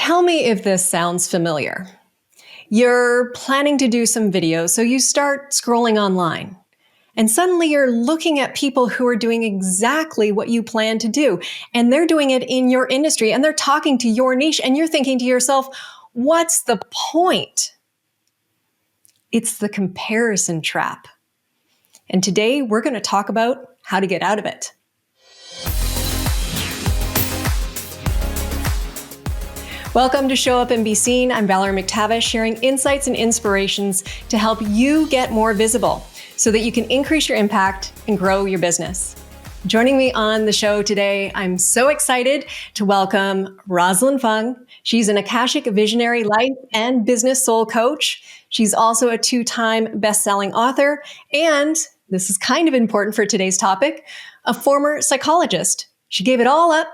Tell me if this sounds familiar. You're planning to do some videos, so you start scrolling online. And suddenly you're looking at people who are doing exactly what you plan to do. And they're doing it in your industry and they're talking to your niche. And you're thinking to yourself, what's the point? It's the comparison trap. And today we're going to talk about how to get out of it. Welcome to Show Up and Be Seen. I'm Valerie McTavish, sharing insights and inspirations to help you get more visible so that you can increase your impact and grow your business. Joining me on the show today, I'm so excited to welcome Rosalyn Fung. She's an Akashic Visionary Life and Business Soul Coach. She's also a 2-time best-selling author, and this is kind of important for today's topic, a former psychologist. She gave it all up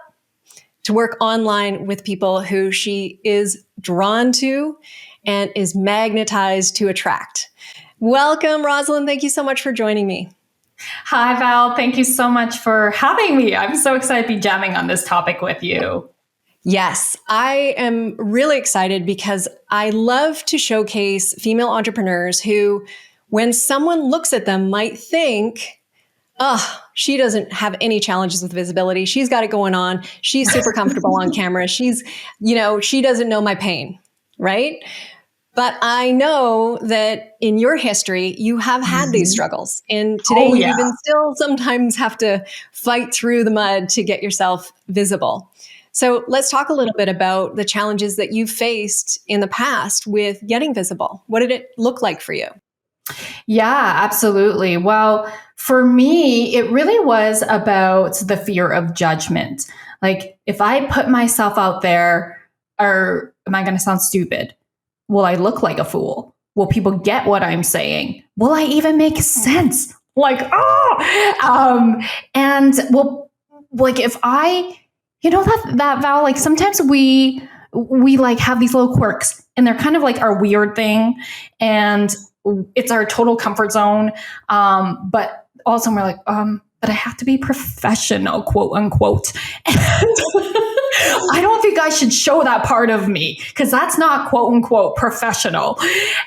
to work online with people who she is drawn to and is magnetized to attract. Welcome, Rosalyn. Thank you so much for joining me. Hi, Val. Thank you so much for having me. I'm so excited to be jamming on this topic with you. Yes, I am really excited because I love to showcase female entrepreneurs who, when someone looks at them, might think, oh, she doesn't have any challenges with visibility. She's got it going on. She's super comfortable on camera. She doesn't know my pain, right? But I know that in your history, you have had these struggles. And today you even still sometimes have to fight through the mud to get yourself visible. So let's talk a little bit about the challenges that you've faced in the past with getting visible. What did it look like for you? Yeah, absolutely. Well, for me, it really was about the fear of judgment. Like, if I put myself out there, am I going to sound stupid? Will I look like a fool? Will people get what I'm saying? Will I even make sense? And if I, that Val, like sometimes we like have these little quirks and they're kind of like our weird thing. And it's our total comfort zone. But also we're like, but I have to be professional, quote unquote. And I don't think I should show that part of me because that's not quote unquote professional.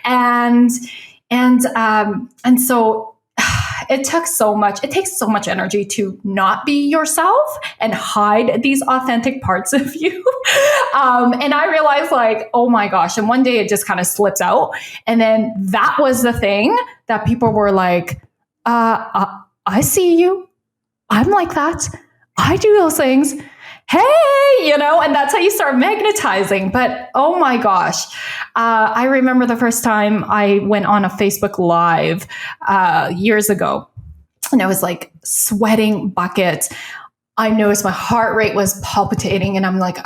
And so it takes so much energy to not be yourself and hide these authentic parts of you. And I realized oh my gosh. And one day it just kind of slips out. And then that was the thing that people were like, I see you. I'm like that. I do those things. Hey, and that's how you start magnetizing. But oh my gosh, I remember the first time I went on a Facebook Live years ago, and I was like sweating buckets. I noticed my heart rate was palpitating, and I'm like,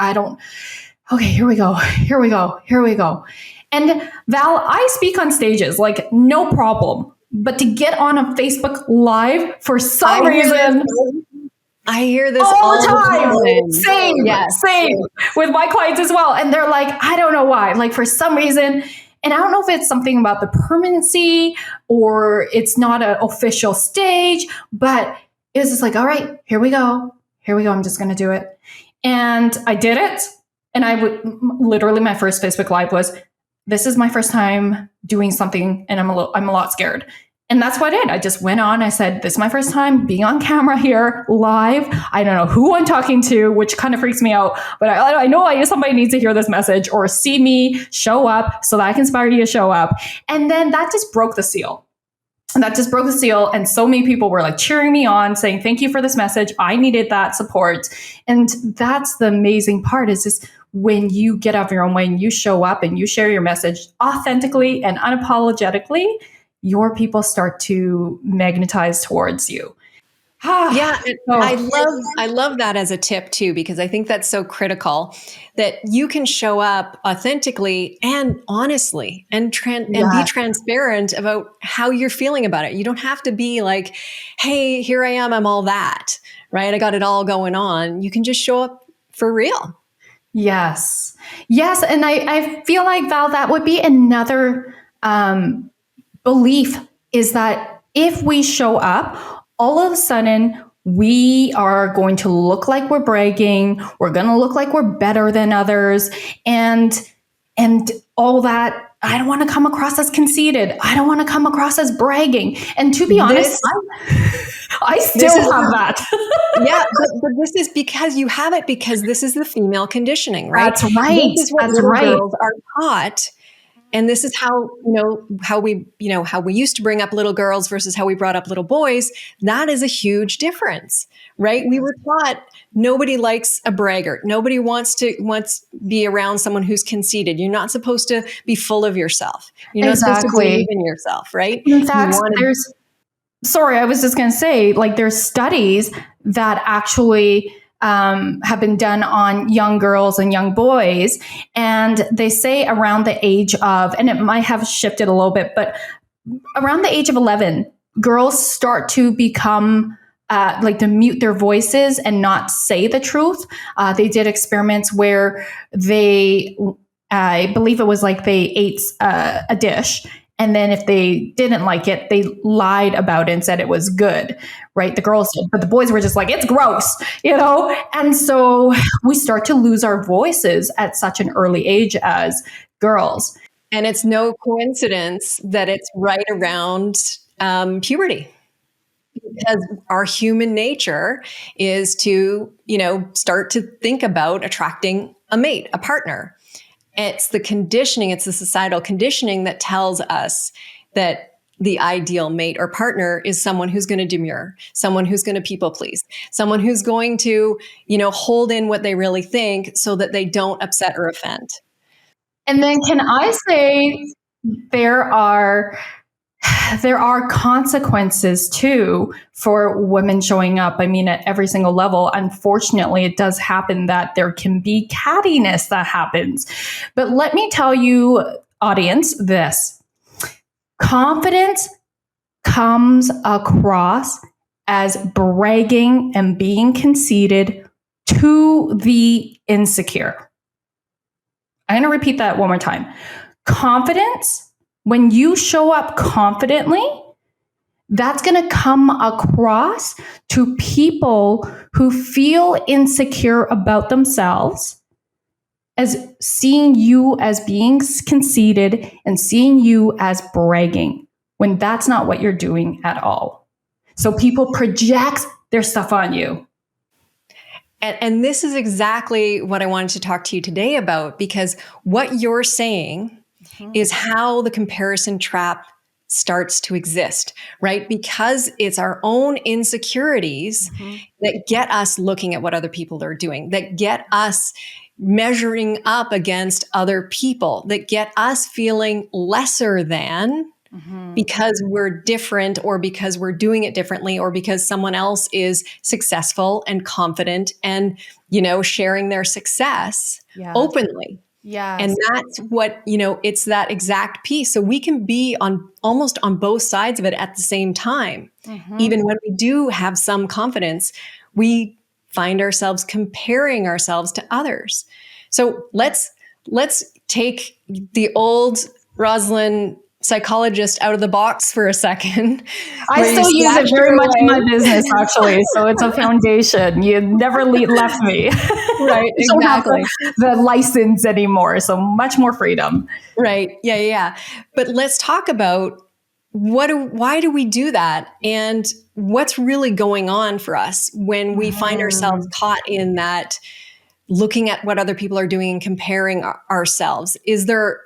okay, here we go. And Val, I speak on stages, like no problem. But to get on a Facebook Live for some reason, I hear this all the time. Same with my clients as well. And they're like, I don't know why. Like for some reason, and I don't know if it's something about the permanency or it's not an official stage, but it's just like, all right, here we go. I'm just going to do it. And I did it. And literally my first Facebook Live was, this is my first time doing something and I'm a lot scared. And that's what I did. I just went on. I said, this is my first time being on camera here live. I don't know who I'm talking to, which kind of freaks me out. But I know somebody needs to hear this message or see me show up so that I can inspire you to show up. And then that just broke the seal. And so many people were like cheering me on, saying, thank you for this message. I needed that support. And that's the amazing part is just when you get out of your own way and you show up and you share your message authentically and unapologetically, your people start to magnetize towards you. Yeah, I love that as a tip too, because I think that's so critical that you can show up authentically and honestly and be transparent about how you're feeling about it. You don't have to be like, hey, here I am, I'm all that, right? I got it all going on. You can just show up for real. Yes. And I feel like, Val, that would be another belief is that if we show up, all of a sudden we are going to look like we're bragging. We're going to look like we're better than others. And all that. I don't want to come across as conceited. I don't want to come across as bragging. And to be honest, I still have that. Yeah, but this is because you have it because this is the female conditioning, right? That's right. This is what little girls are taught. And this is how we used to bring up little girls versus how we brought up little boys. That is a huge difference, right? We were taught nobody likes a braggart. Nobody wants to be around someone who's conceited. You're not supposed to be full of yourself. You're not supposed to believe in yourself, right? In fact, I was just going to say, like, there's studies that actually have been done on young girls and young boys. And they say around the age of, and it might have shifted a little bit, but around the age of 11, girls start to become to mute their voices and not say the truth. They did experiments where I believe it was like they ate a dish. And then if they didn't like it, they lied about it and said it was good, right? The girls did, but the boys were just like, it's gross, And so we start to lose our voices at such an early age as girls. And it's no coincidence that it's right around puberty. Because our human nature is to, start to think about attracting a mate, a partner. It's the conditioning, it's the societal conditioning that tells us that the ideal mate or partner is someone who's going to demur, someone who's going to people please, someone who's going to, hold in what they really think so that they don't upset or offend. And then can I say there are consequences too for women showing up. I mean, at every single level. Unfortunately, it does happen that there can be cattiness that happens. But let me tell you, audience, this. Confidence comes across as bragging and being conceited to the insecure. I'm going to repeat that one more time. Confidence, when you show up confidently, that's going to come across to people who feel insecure about themselves as seeing you as being conceited and seeing you as bragging when that's not what you're doing at all. So people project their stuff on you. And this is exactly what I wanted to talk to you today about, because what you're saying is how the comparison trap starts to exist, right? Because it's our own insecurities that get us looking at what other people are doing, that get us measuring up against other people, that get us feeling lesser than because we're different, or because we're doing it differently, or because someone else is successful and confident and, sharing their success openly. Yeah. And that's what, it's that exact piece. So we can be almost on both sides of it at the same time. Even when we do have some confidence, we find ourselves comparing ourselves to others. So let's take the old Rosalyn psychologist out of the box for a second. I still use it very much in my business, actually. So it's a foundation. You never left me. Right, exactly. The license anymore. So much more freedom. Right. Yeah. But let's talk about why do we do that? And what's really going on for us when we find ourselves caught in that, looking at what other people are doing and comparing ourselves? Is there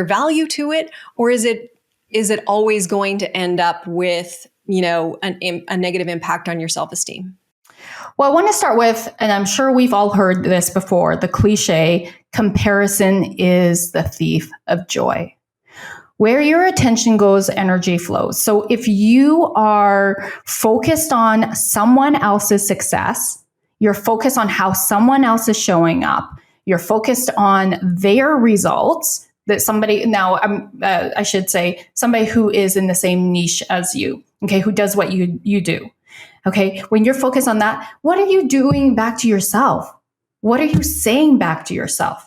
value to it, or is it always going to end up with, a negative impact on your self-esteem? Well, I want to start with, and I'm sure we've all heard this before, the cliche, comparison is the thief of joy. Where your attention goes, energy flows. So if you are focused on someone else's success, you're focused on how someone else is showing up, you're focused on their results, that somebody, I should say, somebody who is in the same niche as you, okay, who does what you do. Okay, when you're focused on that, what are you doing back to yourself? What are you saying back to yourself?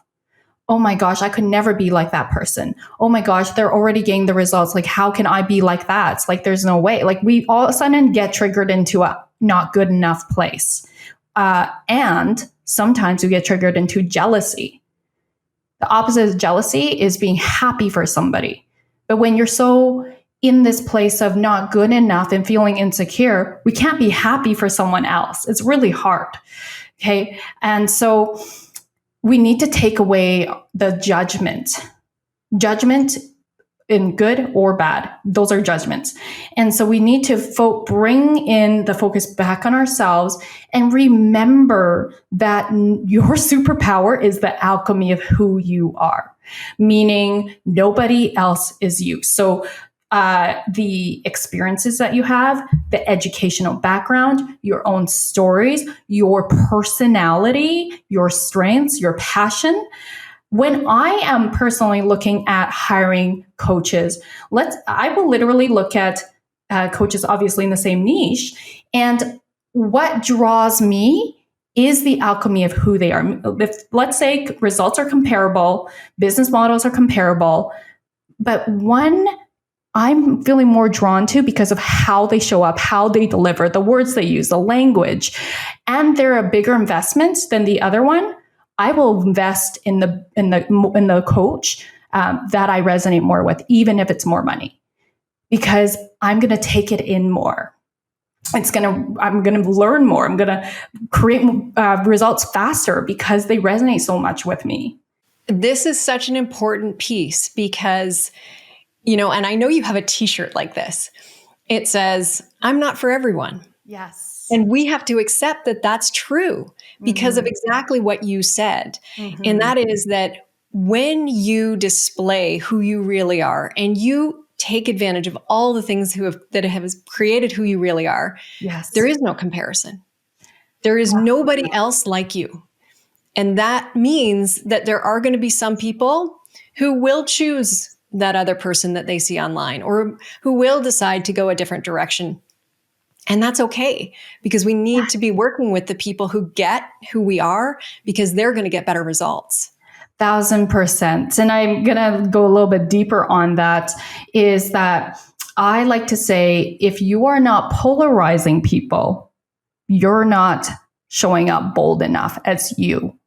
Oh my gosh, I could never be like that person. Oh my gosh, they're already getting the results. Like, how can I be like that? It's like, there's no way. Like, we all of a sudden get triggered into a not good enough place. And sometimes we get triggered into jealousy. The opposite of jealousy is being happy for somebody. But when you're so in this place of not good enough and feeling insecure, we can't be happy for someone else. It's really hard. Okay. And so we need to take away the judgment in good or bad. Those are judgments. And so we need to bring in the focus back on ourselves and remember that your superpower is the alchemy of who you are, meaning nobody else is you. So the experiences that you have, the educational background, your own stories, your personality, your strengths, your passion. When I am personally looking at hiring coaches, I will literally look at coaches obviously in the same niche. And what draws me is the alchemy of who they are. If, let's say results are comparable, business models are comparable, but one I'm feeling more drawn to because of how they show up, how they deliver, the words they use, the language, and they're a bigger investment than the other one. I will invest in the coach that I resonate more with, even if it's more money, because I'm going to take it in more. I'm going to learn more. I'm going to create results faster because they resonate so much with me. This is such an important piece because, and I know you have a t-shirt like this. It says, "I'm not for everyone." Yes. And we have to accept that that's true because of exactly what you said. And that is that when you display who you really are and you take advantage of all the things that have created who you really are, yes, there is no comparison. There is nobody else like you. And that means that there are going to be some people who will choose that other person that they see online or who will decide to go a different direction. And that's okay, because we need to be working with the people who get who we are, because they're going to get better results. 1,000%. And I'm going to go a little bit deeper on that, is that I like to say, if you are not polarizing people, you're not showing up bold enough as you.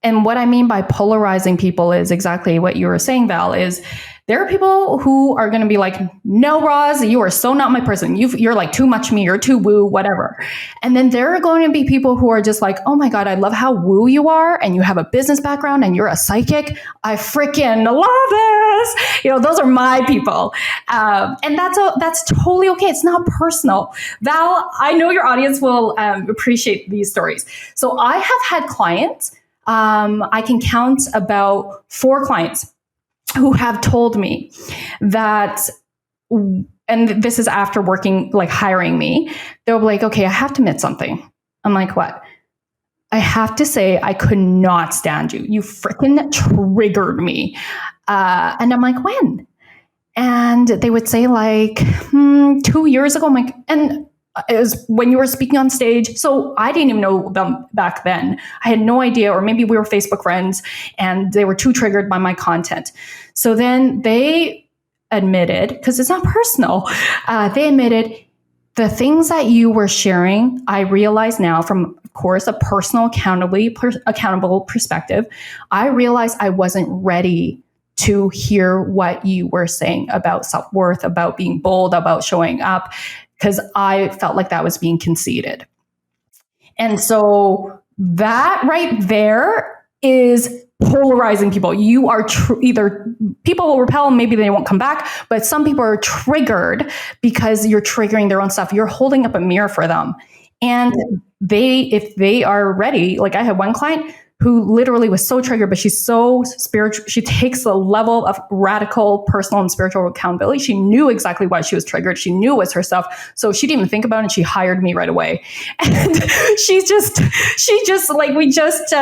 And what I mean by polarizing people is exactly what you were saying, Val, is there are people who are going to be like, "No, Roz, you are so not my person. You're like too much me, you're too woo, whatever." And then there are going to be people who are just like, "Oh my God, I love how woo you are. And you have a business background and you're a psychic. I freaking love this." Those are my people. And that's totally okay. It's not personal. Val, I know your audience will appreciate these stories. So I have had clients, I can count about 4 clients who have told me that, and this is after hiring me, they'll be like, "Okay, I have to admit something." I'm like, "What?" "I have to say, I could not stand you. You freaking triggered me." And I'm like, "When?" And they would say 2 years ago. I'm like, and it was when you were speaking on stage. So I didn't even know them back then. I had no idea, or maybe we were Facebook friends and they were too triggered by my content. So then they admitted, because it's not personal, they admitted the things that you were sharing. I realize now, from, of course, a personal accountable perspective, I realized I wasn't ready to hear what you were saying about self-worth, about being bold, about showing up, because I felt like that was being conceded. And so that right there is polarizing people. You are either people will repel and maybe they won't come back, but some people are triggered because you're triggering their own stuff. You're holding up a mirror for them. And if they are ready, like I had one client who literally was so triggered, but she's so spiritual. She takes a level of radical personal and spiritual accountability. She knew exactly why she was triggered. She knew it was herself. So she didn't even think about it. And she hired me right away. And we just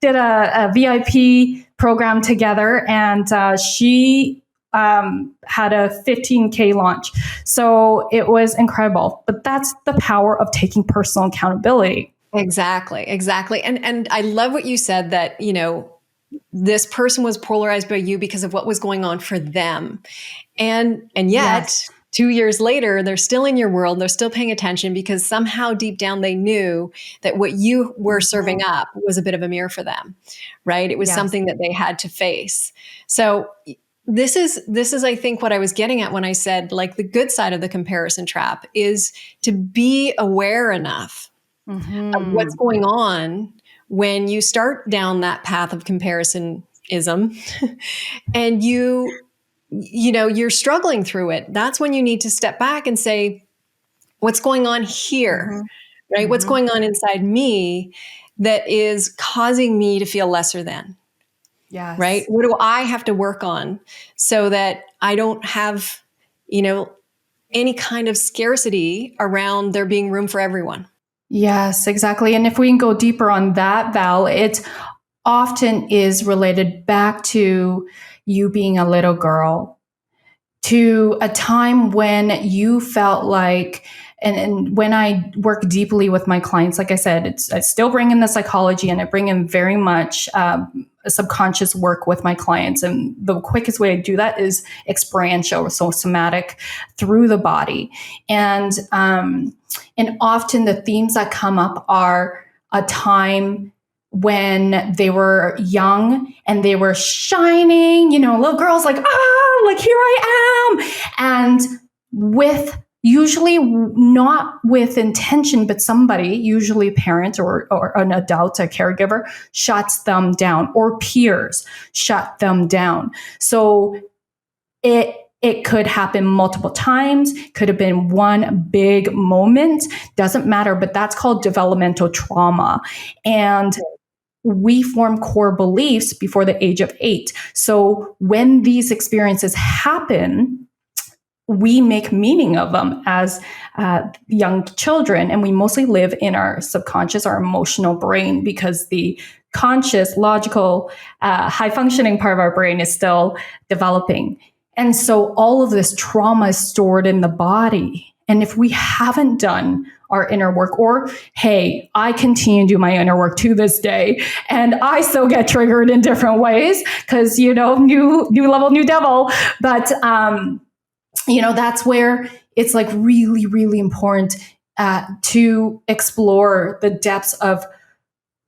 did a VIP program together, and she had a 15K launch. So it was incredible. But that's the power of taking personal accountability. Exactly. And I love what you said, that, this person was polarized by you because of what was going on for them. And yet 2 years later, they're still in your world. They're still paying attention because somehow deep down they knew that what you were serving up was a bit of a mirror for them, right? It was something that they had to face. So this is, I think, what I was getting at when I said, like, the good side of the comparison trap is to be aware enough of what's going on when you start down that path of comparisonism and you're struggling through it. That's when you need to step back and say, what's going on here, right? What's going on inside me that is causing me to feel lesser than, right? What do I have to work on so that I don't have, any kind of scarcity around there being room for everyone? Yes, exactly. And if we can go deeper on that, Val, it often is related back to you being a little girl, to a time when you felt like, and when I work deeply with my clients, like I said, I still bring in the psychology and I bring in very much subconscious work with my clients. And the quickest way I do that is experiential, so somatic, through the body. And often the themes that come up are a time when they were young and they were shining, little girls like, like, here I am. And with usually not with intention, but somebody, usually a parent or an adult, a caregiver, shuts them down, or peers shut them down. So it could happen multiple times, could have been one big moment, doesn't matter, but that's called developmental trauma. And we form core beliefs before the age of 8. So when these experiences happen, we make meaning of them as young children. And we mostly live in our subconscious, our emotional brain, because the conscious, logical, high-functioning part of our brain is still developing. And so all of this trauma is stored in the body. And if we haven't done our inner work, or, hey, I continue to do my inner work to this day, and I still get triggered in different ways because, new level, new devil. But, that's where it's like really, really important to explore the depths of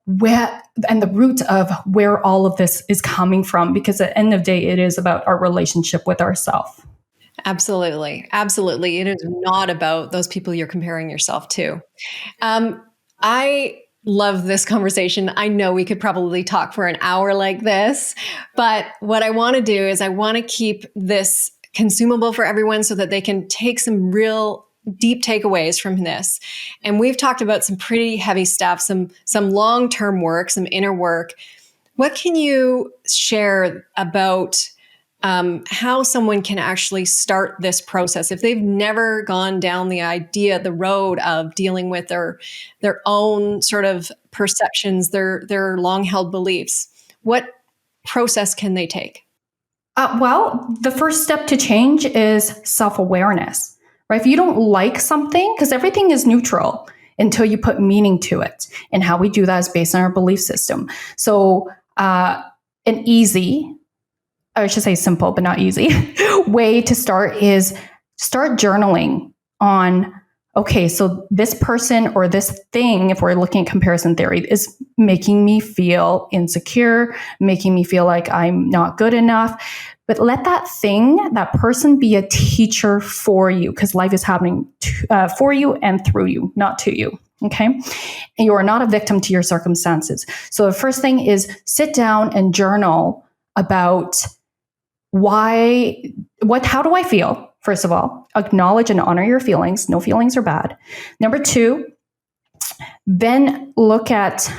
where and the root of where all of this is coming from, because at the end of the day, it is about our relationship with ourselves. Absolutely. Absolutely. It is not about those people you're comparing yourself to. I love this conversation. I know we could probably talk for an hour like this, but what I want to do is I want to keep this consumable for everyone so that they can take some real deep takeaways from this. And we've talked about some pretty heavy stuff, some long-term work, some inner work. What can you share about how someone can actually start this process if they've never gone down the road of dealing with their own sort of perceptions, their long-held beliefs? What process can they take? Well, the first step to change is self-awareness, right? If you don't like something, because everything is neutral until you put meaning to it. And how we do that is based on our belief system. So an easy, I should say simple, but not easy, way to start is start journaling on, okay, so this person or this thing, if we're looking at comparison theory, is making me feel insecure, making me feel like I'm not good enough. But let that thing, that person, be a teacher for you, because life is happening for you and through you, not to you. Okay. And you are not a victim to your circumstances. So the first thing is sit down and journal about how do I feel? First of all, acknowledge and honor your feelings. No feelings are bad. Number 2, then look at,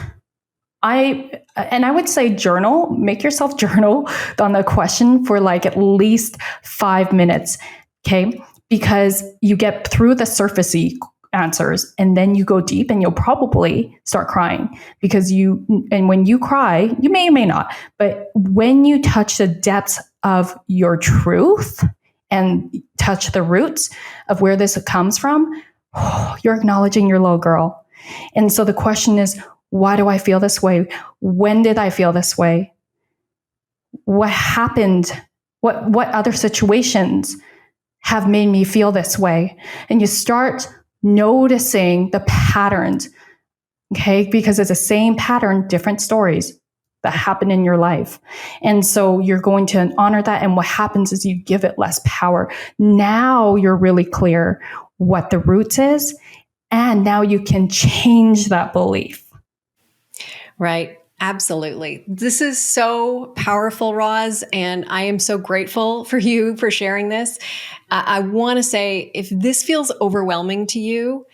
I would say journal, make yourself journal on the question for like at least 5 minutes. Okay. Because you get through the surfacey answers and then you go deep and you'll probably start crying because when you cry, you may or may not, but when you touch the depths of your truth and touch the roots of where this comes from, you're acknowledging your little girl. And so the question is, why do I feel this way? When did I feel this way? What happened? What other situations have made me feel this way. And you start noticing the patterns, okay? Because it's the same pattern, different stories that happen in your life. And so you're going to honor that. And what happens is you give it less power. Now you're really clear what the roots is. And now you can change that belief. Right. Absolutely. This is so powerful, Roz, and I am so grateful for you for sharing this. I want to say, if this feels overwhelming to you,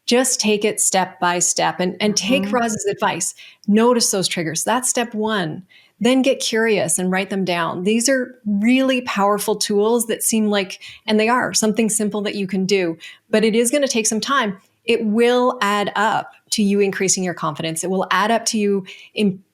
just take it step by step and take Roz's advice. Notice those triggers. That's step one. Then get curious and write them down. These are really powerful tools that seem like, and they are, something simple that you can do, but it is going to take some time. It will add up to you increasing your confidence. It will add up to you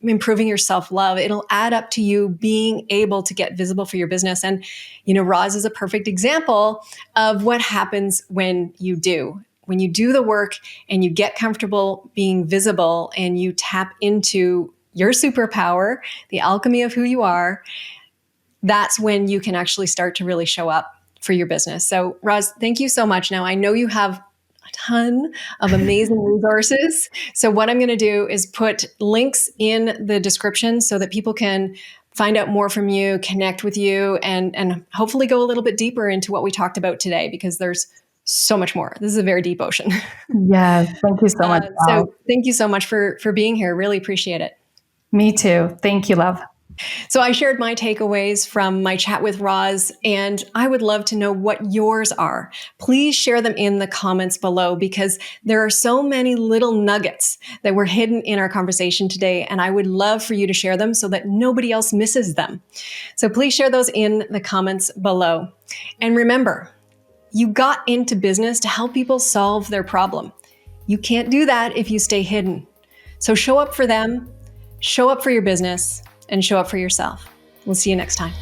improving your self-love. It'll add up to you being able to get visible for your business. And, Roz is a perfect example of what happens when you do. When you do the work and you get comfortable being visible and you tap into your superpower, the alchemy of who you are, that's when you can actually start to really show up for your business. So, Roz, thank you so much. Now, I know you have a ton of amazing resources. So what I'm going to do is put links in the description so that people can find out more from you, connect with you, and hopefully go a little bit deeper into what we talked about today, because there's so much more. This is a very deep ocean. Yes. Thank you so much. So thank you so much for being here. Really appreciate it. Me too. Thank you, love. So I shared my takeaways from my chat with Roz, and I would love to know what yours are. Please share them in the comments below, because there are so many little nuggets that were hidden in our conversation today, and I would love for you to share them so that nobody else misses them. So please share those in the comments below. And remember, you got into business to help people solve their problem. You can't do that if you stay hidden. So show up for them, show up for your business, and show up for yourself. We'll see you next time.